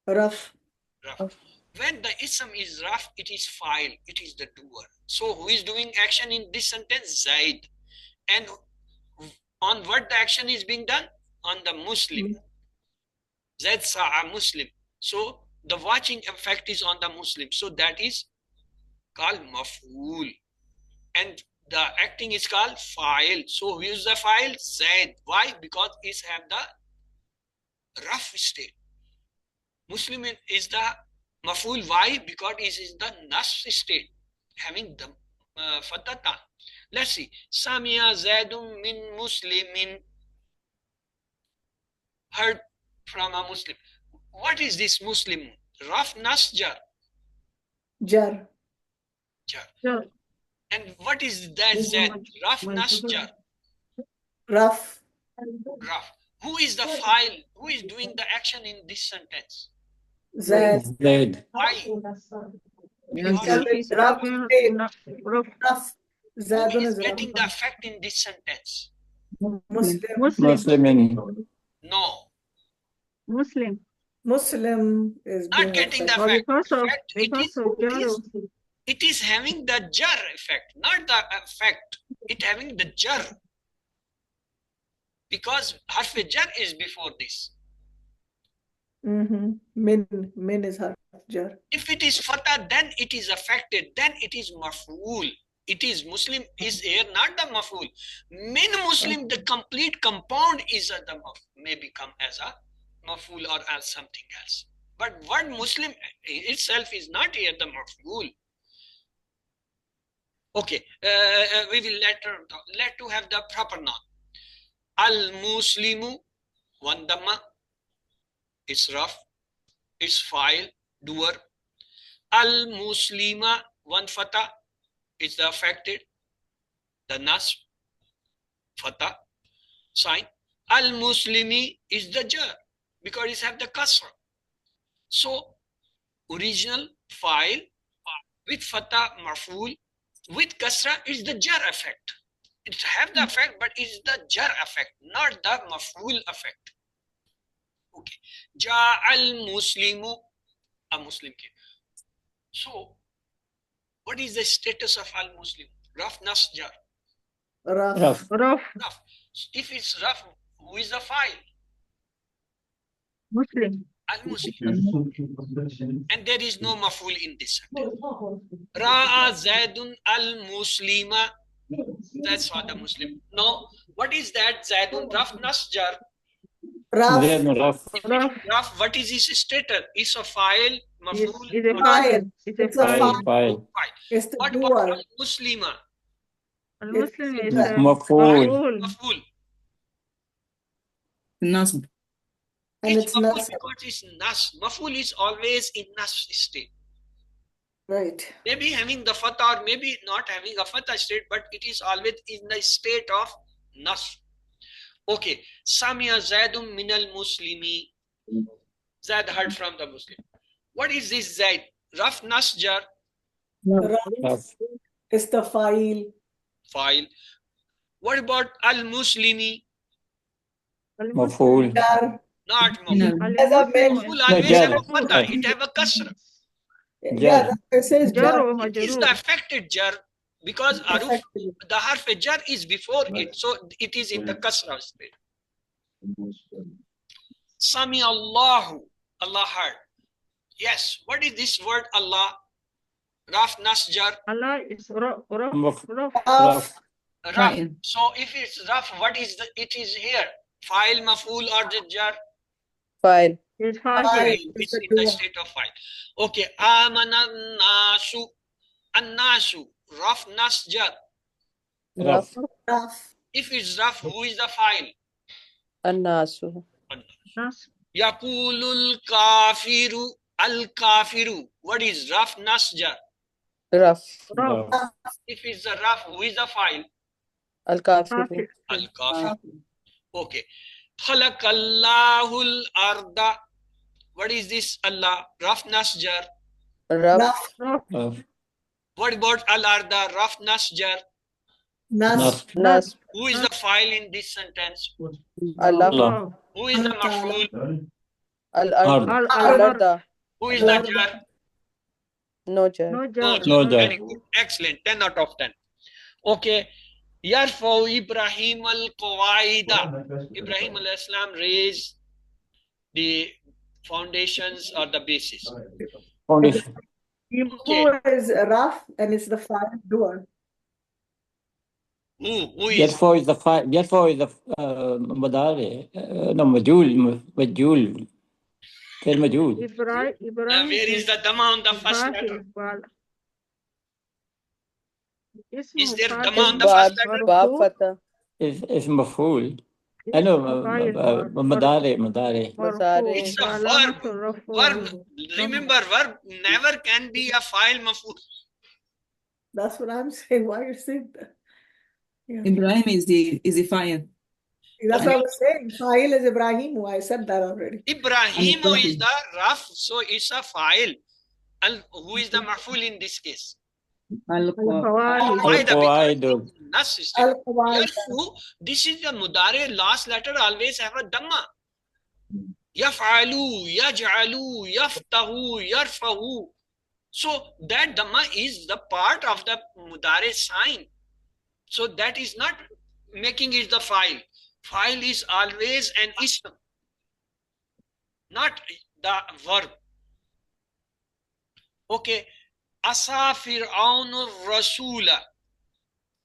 Rough. Raf. When the ism is raf, it is file. It is the doer. So who is doing action in this sentence? Zaid. And on what the action is being done? On the Muslim. Zaid sa'a Muslim. So the watching effect is on the Muslim. So that is called maf'ul. And the acting is called file. So who is the file? Zaid. Why? Because it have the rough state. Muslim is the maf'ul. Why? Because it is the nas state, having the fatatan. Let's see. Samia Zaidun min Muslimin. Heard from a Muslim. What is this Muslim? Raf nas jar. Jar. Jar. And what is that Zaid? Raf nas jar. Rough. Raf. Who is the file? Who is doing the action in this sentence? Zaid. Zaid. Why? Rough. Who Zadun is is rough. getting the effect in this sentence? Muslim. Muslimin. No. Muslim is Not being getting the affected. effect. It is having the jar effect, not the effect. It having the jar. Because harf jar is before this. Min is harf jar. If it is fatah, then it is affected. Then it is maf'ul. It is Muslim is here, not the maf'ul. Min Muslim, the complete compound is the may become as a maf'ul or as something else. But word Muslim itself is not here the maf'ul. Okay, we will let to have the proper noun. Al-Muslimu, one dhamma, it's rough, it's file, doer. Al-Muslima, one fatah, it's the affected, the nas, fatah, sign. Al-Muslimi is the jar, because it have the kasra. So, original file with fatah maf'ul, with kasra is the jar effect. It have the effect, but it's the jar effect, not the maf'ul effect. Okay. Ja'al Muslimu, a Muslim came. So, what is the status of al-Muslim? Raf nas jar. Rough. Raf. If it's raf, who is the file? Al-Muslim. And there is no maf'ul in this sentence. Ra'a Zaidun al-Muslima. That's for the Muslim. No. What is that? Zaidun raf nas jar. Raf. Then rough. If it is rough, what is its status? It's a file, maf'ul, Is a or File. It's a It's a File. file. File. file. It's the What about doer. al-muslima? Muslim It's is the Maf'ul. Maf'ul. Nasb. and It's it's maf'ul nasab. because it's nas. Maf'ul is always in nas state. Right. Maybe having the fatah or maybe not having a fatah state, but it is always in the state of nas. Okay. Samia Zaidum minal muslimi. Zaid heard from the Muslim. What is this Zaid? Raf nasjar. Raf Rough. is the file. File. What about al-muslimi? Maf'ul. Jar. Not Minal. maf'ul. As I mentioned. Maf'ul No, always jar. have a fatah. It have a kasra. Yeah, Jar. it says jar. It is the affected jar because aruf, Affected. the harf jar is before it, so it is in the kasra state. Sami Allahu, Allah heard. Yes, what is this word Allah? Raf nasjar. Allah is Maf- Raf. Rough. Raf. Fa'il. So if it's raf, what is the? It is here. File, maf'ul, or the jar. File. It's File. File. It's It's the in the doer. state of file. Okay. Amana nasu. An-nasu. Raf nasjar. Rough. Raf. If it's raf, who is the file? An-nasu. Nas. Yaqulul kafiru. Al-kafiru. What is raf nasjar? Rough. Rough. If it's the raf, who is the file? Al-kafiru. Al-kafir. Okay. Khalaqallahul arda. What is this Allah? Raf nasjar. Rough. Rough. What about al-arda? Raf nasjar. Nas. Nas. Who is the file in this sentence? Allah. Allah. Who is the maf'ul? Al-ard. Hard. Al-arda. Who is the jar? No jar. No No jar. jar. Very good. Excellent. 10 out of 10. Okay. Yarfau Ibrahim al-Qawaida. Ibrahim al-Islam raised the foundations or the basis. Foundation. Who is Raf and it's the file doer. Who is? Therefore is the file. Therefore is the madare. No, majul. Tell majul. Ibrahim. Where is the dhamma on the first letter? Is there dhamma on the first letter? Bab fatah. Is maf'ul. I know madare. Mazare. It's a verb. Verb. Remember, verb never can be a file maf'ul. That's what I'm saying. Why you saying that? Yeah. Ibrahim is the file. That's what I was saying. File is Ibrahim. I said that already. Ibrahim is the raf, so it's a file. Who is the maf'ul in this case? Al-Qawaid. Al-Qawaid. Yarfu, this is the mudare, last letter always have a dhamma. Yaf'alu, yaj'alu, yaftahu, yarfahu. So that dhamma is the part of the mudare sign. So that is not making it the file. File is always an ism, not the verb. Okay. Asa Fir'aunu Rasula.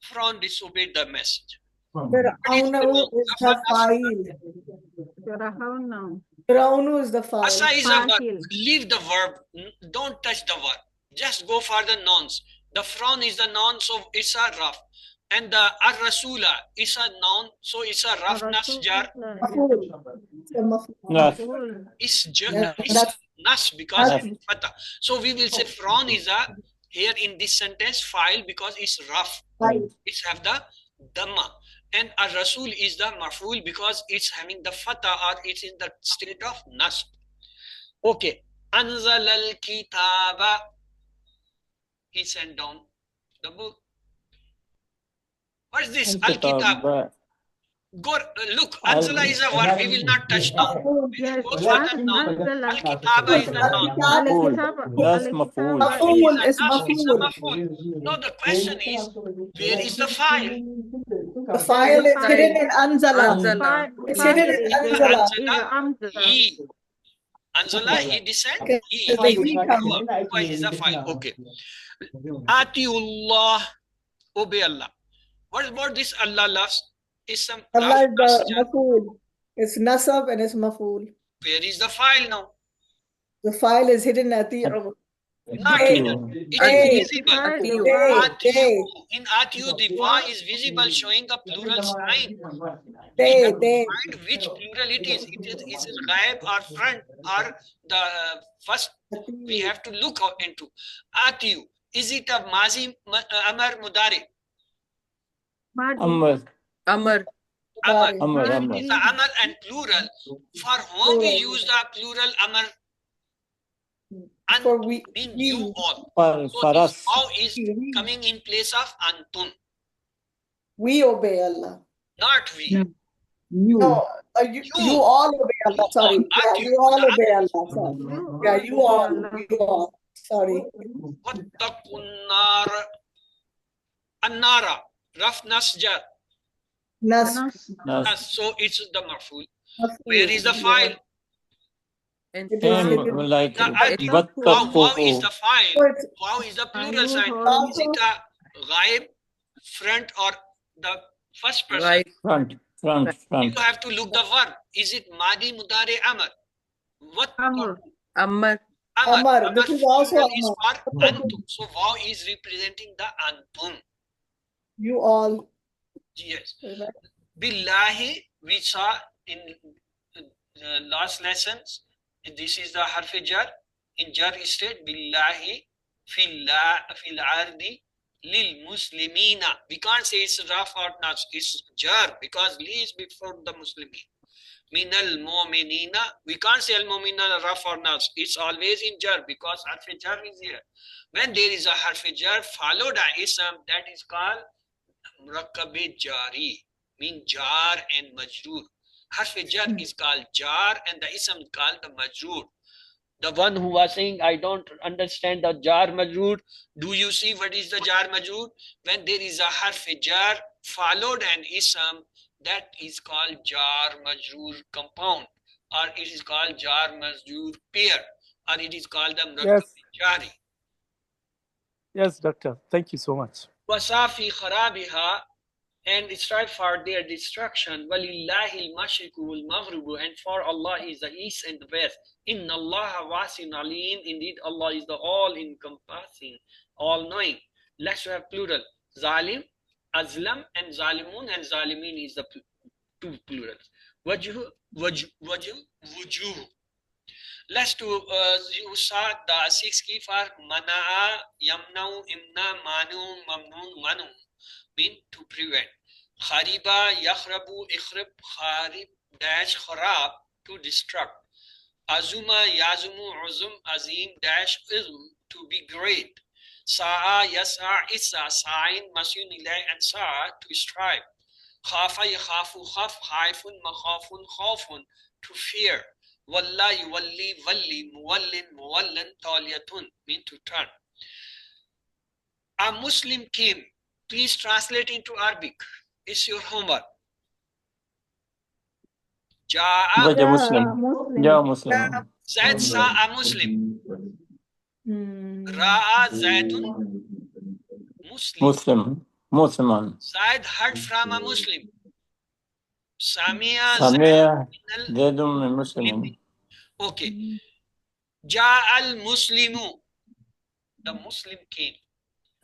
Fir'aun disobeyed the message. Fir'aunu is the file. Fir'aunu is the file. Asa is a verb. Leave the verb. Don't touch the verb. Just go for the nouns. The Fir'aun is the noun, so it's a raf. And the Ar-Rasula is a noun, so it's a raf nasjar. It's nas because it's fatah. So we will say Fir'aun is a, here in this sentence, file because it's raf. It's have the dhamma. And Ar-Rasul is the maf'ul because it's having the fatah or it's in the state of nasb. Okay. Anzal al-kitaba. He sent down the book. What is this? Al-kitab. Go look. Anzala is a verb. We will not touch now. Yes. Go for the noun. Al-kitaba is a noun. That's maf'ul. Maf'ul is It's a maf'ul. maf'ul. No, the question is, where is the file? The file is hidden in Anzala. It's hidden in Anzala. He. Anzala, he descent. Okay. He is a file. Okay. Atiullah. Obey Allah. What about this Allah loves? Is some Allah is the maf'ul. It's nasab and it's maf'ul. Where is the file now? The file is hidden at the Not hidden. It is visible. Atiyu. In Atiyu, the wa is visible, showing a plural sign. We have to find which plural it is. Is it ghaib or front or the first? We have to look into. Atiyu. Is it a mazi, amar, mudari? Amr. Amr. Amar. Amr. It's the amar and plural. For whom we use the plural amar? For we, mean you all. So For this us. how is coming in place of antum. We obey Allah. Not we. No. You. No, you all obey Allah. Sorry. Yeah, you all obey Allah. Sorry. Yeah, you all. Sorry. وَاتَّقُوا النَّارَ النَّارَ Raf nasjar. Nas. So it's the maful. Where is the file? Like wow is the file. Wow is the plural sign. Is it a ghaib, front, or the first person? Right. Front. You have to look the verb. Is it madi, mudare, amar? What? Amr. Amar. This is also is for antum. So wow is representing the antum. You all. Yes. Billahi, we saw in the last lessons. This is the harf jar. In jar state, billahi fil ardi lil muslimina. We can't say it's raf or nas. It's jar because li is before the muslimin. Minal mu'minina. We can't say al mu'minina raf or nas. It's always in jar because harf jar is here. When there is a harf jar followed by ism, that is called murakkab jari. Mean jar and majroor. Harf jar is called jar and the ism is called the majroor. The one who was saying, I don't understand the jar majroor. Do you see what is the jar majroor? When there is a harf jar followed an ism, that is called jar majroor compound, or it is called jar majroor pair, or it is called the murakkab jari. Yes, doctor. Thank you so much. Wasafi kharabiha, and strive for their destruction. Walillahi al-mashriqu wal-maghribu, and for Allah is the east and the west. Inna Allah wasin alim, indeed Allah is the all-encompassing, all-knowing. Let's have plural. Zalim, azlam, and zalimun, and zalimin is the two plurals. Wajhu, wujuh. Let's do, you saw the 6 key for mana'a, yamna'u, imna, manu, mamnun, manu. Mean to prevent. Khariba, yakhrabu, ikhrib, kharib, dash, kharab, to destruct. Azuma, yazumu, uzum, azim, dash, ism, to be great. Sa'a, yasa, isa, sa'in, masyun, ilay, and sa'a, to strive. Khafa, yakhafu, khaf, haifun, makhafun, khafun, to fear. Walla, yuwalli, walli, muwallin, muwallan, taliyatun, mean to turn. A Muslim came. Please translate into Arabic. It's your homework. Ja'a Muslim. Zaid sa'a Muslim. Ra'a Zaidun Muslim. Musliman. Zaid heard from a Muslim. Samia Zaidun Muslim. Okay. Ja'al Muslimu. The Muslim came.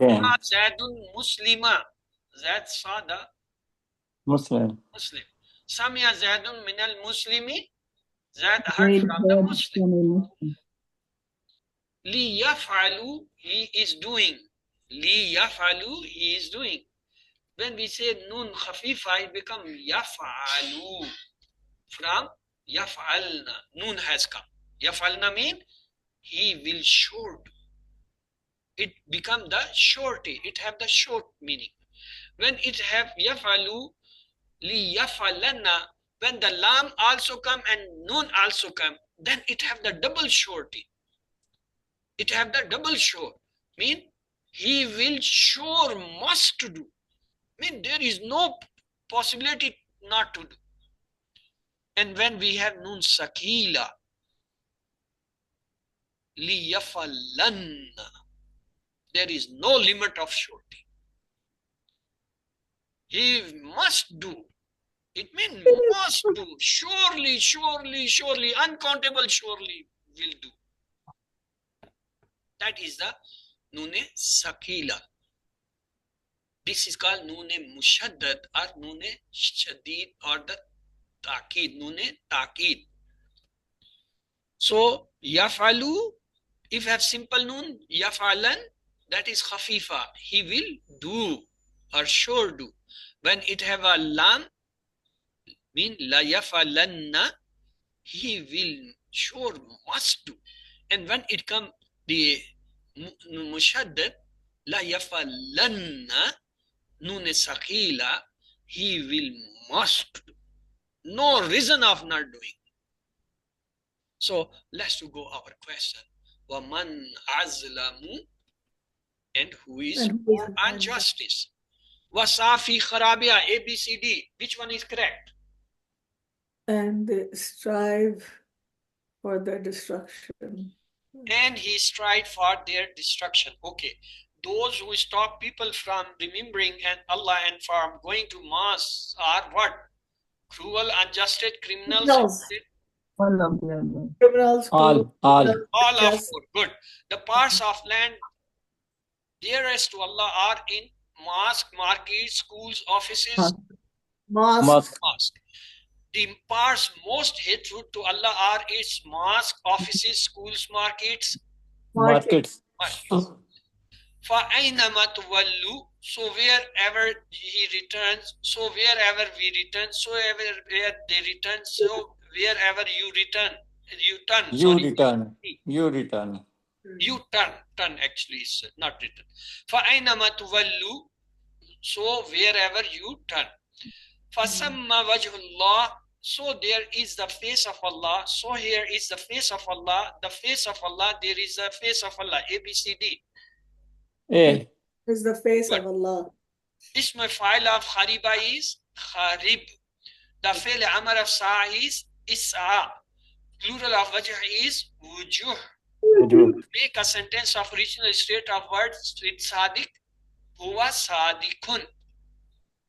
Zaidun Muslima. Zaid saw the Muslim. Samia Zaidun minal Muslimi. Zaid heard from the Muslim. Li yaf'alu, he is doing. Li yaf'alu, he is doing. When we say nun khafifa, it becomes yaf'alu. From yaf'alna. Nun has come. Yaf'alna mean he will should. It become the shorty. It have the short meaning. When it have yafalu, li yafalanna, when the lam also come and nun also come, then it have the double shorty. It have the double short. Mean he will sure must to do. Mean there is no possibility not to do. And when we have nun sakila, li yafalanna, there is no limit of shorting. He must do. It means must do. Surely, surely, surely, uncountable surely will do. That is the Nune Sakila. This is called Nune Mushaddad or Nune Shadid or the Taqid. Nune Taqid. So, Yafalu, if you have simple Nun, Yafalan, that is Khafifa. He will do or sure do. When it have a Lam, mean La Yafalanna, he will sure must do. And when it come the Mushaddad, La Yafalanna, Nun Sakila, he will must do. No reason of not doing. So let's to go our question. Waman azlamu, and who is for injustice? Wasafi kharabia, A, B, C, D. Which one is correct? And they strive for their destruction. And he strive for their destruction. Okay. Those who stop people from remembering and Allah and from going to mosque are what? Cruel, unjust, criminals. Criminals, All. All of four. Good. The parts of land dearest to Allah are in mosque, markets, schools, offices, mosque. The parts most hateful to Allah are its mosque, offices, schools, markets. فَأَيْنَمَا تُوَلُّوا, so wherever he returns, so wherever we return, so where they return, so wherever you return, you turn actually is not written. فَأَيْنَمَا تُوَلُّوا, so wherever you turn. فَسَمَّ وَجْهُ اللَّهِ, so there is the face of Allah, so here is the face of Allah, the face of Allah, there is the face of Allah, A, B, C, D. A is the face of Allah. Ism fa'il of khariba is kharib. The fi'l amr of sa'a is is'a. Plural of wajh is wujuh. Make a sentence of original state of words with sadiq, huwa sadiqun.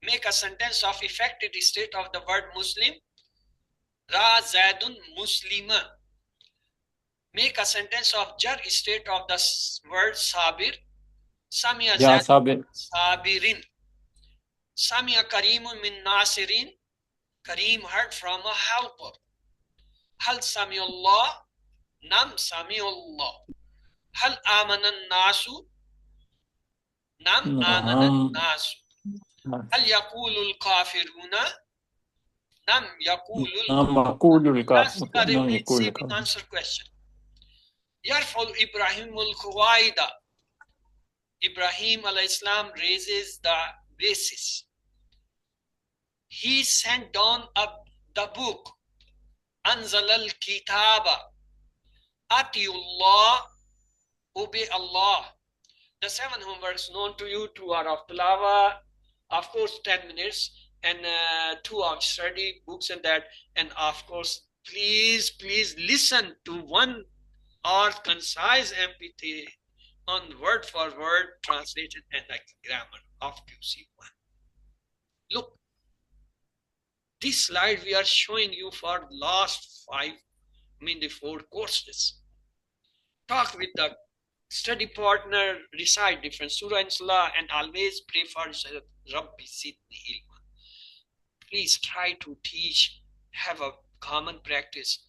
Make a sentence of effective state of the word Muslim, Ra Zaidun Muslima. Make a sentence of jar state of the word Sabir, Samia Zaidun Sabirin. Samia Karimun min Nasirin, Karim heard from a helper. Hal Samiullah, Nam Samiullah. Hal Amanan Nasu, Nam Amanan Nasu. هل يقول الكافرون نعم يقول الكافرون. Answer question. يرفع إبراهيم القواعد. Ibrahim alayhi salam raises the basis. He sent down the book. أنزل الكتاب. أطيعوا الله, obey Allah. The 7 homeworks known to you, 2 hours of tilawah, of course 10 minutes, and 2 hours study books and that, and of course please listen to 1 hour concise MP3 on word for word translated and the grammar of QC1. Look, this slide we are showing you for last 4 courses. Talk with the study partner, recite different surah and salah, and always pray for Rabbi Zidni ilma. Please try to teach, have a common practice,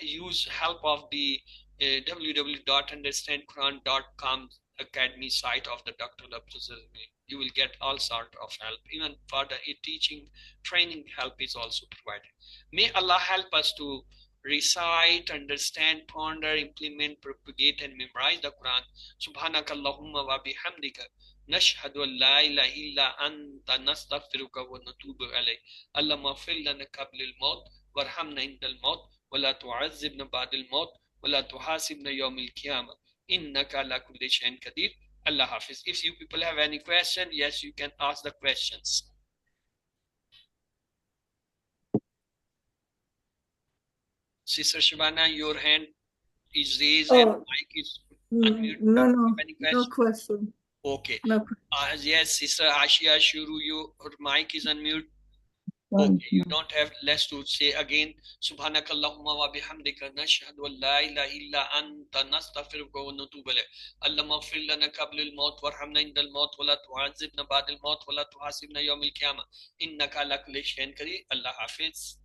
use help of the www.understandquran.com academy site of the Dr. Abdul. You will get all sort of help. Even for the teaching, training help is also provided. May Allah help us to recite, understand, ponder, implement, propagate, and memorize the Quran. Subhanaka Allahumma wa bihamdika. Nashhadu an la ilaha illa anta nastaghfiruka wa natubu alayk. Allahumma ighfir lana qabla al-maut warhamna inda al-maut wa la tu'azzibna ba'da al-maut wa la tuhasibna yawm al-qiyamah. Innaka ala kulli shay'in qadir. Allah Hafiz. If you people have any question, yes, you can ask the questions. Sister Shabana, your hand is raised and mic is unmuted. No question. Okay. No. Yes, Sister Ashia Shuru, your mic is unmuted. Okay, you don't have less to say again. Subhanakallahumma wa bihamdika nashhadu an la ilaha illa anta nastaghfiruka wa natubu ilayk. Allahumma ighfir lana qabla al-maut warhamna inda al-maut wa la tu'azzibna ba'da al-maut wa la tuhasibna yawm al-qiyamah innaka ala kulli shay'in qadir. Allah Hafiz.